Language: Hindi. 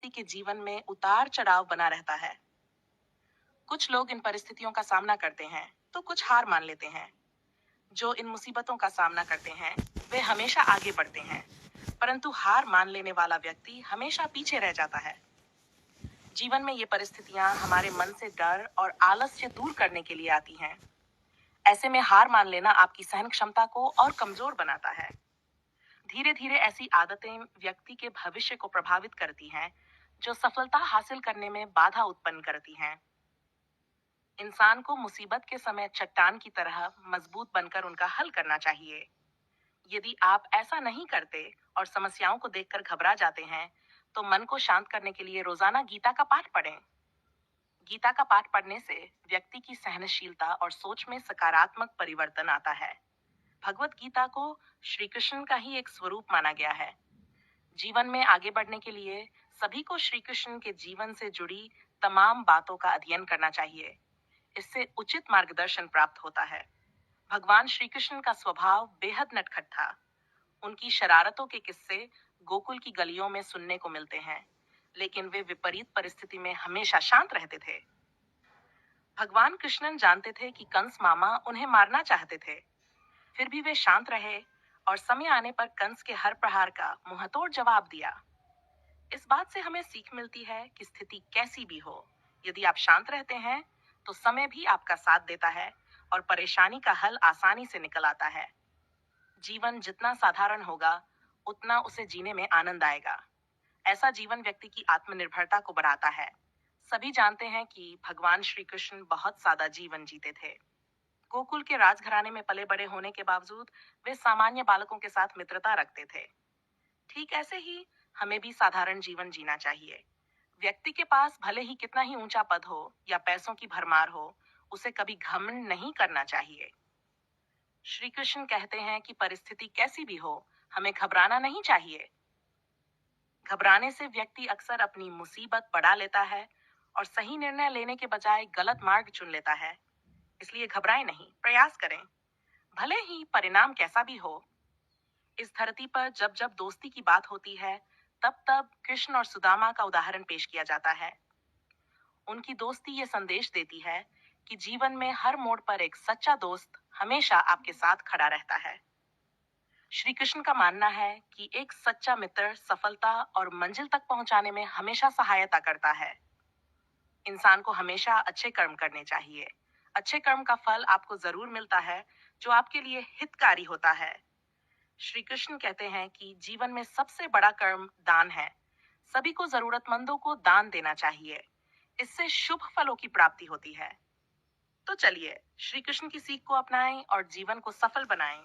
के जीवन में उतार चढ़ाव बना रहता है। कुछ लोग इन परिस्थितियों का सामना करते हैं तो कुछ हार मान लेते हैं। जो इन मुसीबतों का सामना करते हैं वे हमेशा आगे बढ़ते हैं, परंतु हार मान लेने वाला व्यक्ति हमेशा पीछे रह जाता है। जीवन में ये परिस्थितियां हमारे मन से डर और आलस्य दूर करने के लिए आती हैं। ऐसे में हार मान लेना आपकी सहन क्षमता को और कमजोर बनाता है। धीरे धीरे ऐसी आदतें व्यक्ति के भविष्य को प्रभावित करती हैं, जो सफलता हासिल करने में बाधा उत्पन्न करती हैं। इंसान को मुसीबत के समय चट्टान की तरह मजबूत बनकर उनका हल करना चाहिए। यदि आप ऐसा नहीं करते और समस्याओं को देखकर घबरा जाते हैं, तो मन को शांत करने के लिए रोजाना गीता का पाठ पढ़ें। गीता का पाठ पढ़ने से व्यक्ति की सहनशीलता और सोच में सकारात्मक परिवर्तन आता है। भगवत गीता को श्री कृष्ण का ही एक स्वरूप माना गया है। जीवन में आगे बढ़ने के लिए सभी को श्री कृष्ण के जीवन से जुड़ी तमाम बातों का अध्ययन करना चाहिए। इससे उचित मार्गदर्शन प्राप्त होता है। भगवान श्री कृष्ण का स्वभाव बेहद नटखट था। उनकी शरारतों के किस्से गोकुल की गलियों में सुनने को मिलते हैं, लेकिन वे विपरीत परिस्थिति में हमेशा शांत रहते थे। भगवान कृष्णन जानते थे कि कंस मामा उन्हें मारना चाहते थे, फिर भी वे शांत रहे और समय आने पर कंस के हर प्रहार का मुंहतोड़ जवाब दिया। इस बात से हमें सीख मिलती है कि स्थिति कैसी भी हो, यदि आप शांत रहते हैं तो समय भी आपका साथ देता है और परेशानी का हल आसानी से निकल आता है। जीवन जितना साधारण होगा, उतना उसे जीने में आनंद आएगा। ऐसा जीवन व्यक्ति की आत्मनिर्भरता को बढ़ाता है। सभी जानते हैं कि भगवान श्री कृष्ण बहुत सादा जीवन जीते थे। गोकुल के राजघराने में पले बड़े होने के बावजूद वे सामान्य बालकों के साथ मित्रता रखते थे। ठीक ऐसे ही हमें भी साधारण जीवन जीना चाहिए। व्यक्ति के पास भले ही कितना ही ऊंचा पद हो या पैसों की भरमार हो, उसे कभी घमंड नहीं करना चाहिए। श्री कृष्ण कहते हैं कि परिस्थिति कैसी भी हो, हमें घबराना नहीं चाहिए। घबराने से व्यक्ति अक्सर अपनी मुसीबत बढ़ा लेता है और सही निर्णय लेने के बजाय गलत मार्ग चुन लेता है। इसलिए घबराएं नहीं, प्रयास करें, भले ही परिणाम कैसा भी हो। इस धरती पर जब जब दोस्ती की बात होती है, तब तब कृष्ण और सुदामा का उदाहरण पेश किया जाता है। उनकी दोस्ती ये संदेश देती है कि जीवन में हर मोड़ पर एक सच्चा दोस्त हमेशा आपके साथ खड़ा रहता है। श्री कृष्ण का मानना है कि एक सच्चा मित्र सफलता और मंजिल तक पहुंचाने में हमेशा सहायता करता है। इंसान को हमेशा अच्छे कर्म करने चाहिए। अच्छे कर्म का फल आपको जरूर मिलता है, जो आपके लिए हितकारी होता है। श्री कृष्ण कहते हैं कि जीवन में सबसे बड़ा कर्म दान है। सभी को जरूरतमंदों को दान देना चाहिए। इससे शुभ फलों की प्राप्ति होती है। तो चलिए श्री कृष्ण की सीख को अपनाएं और जीवन को सफल बनाएं।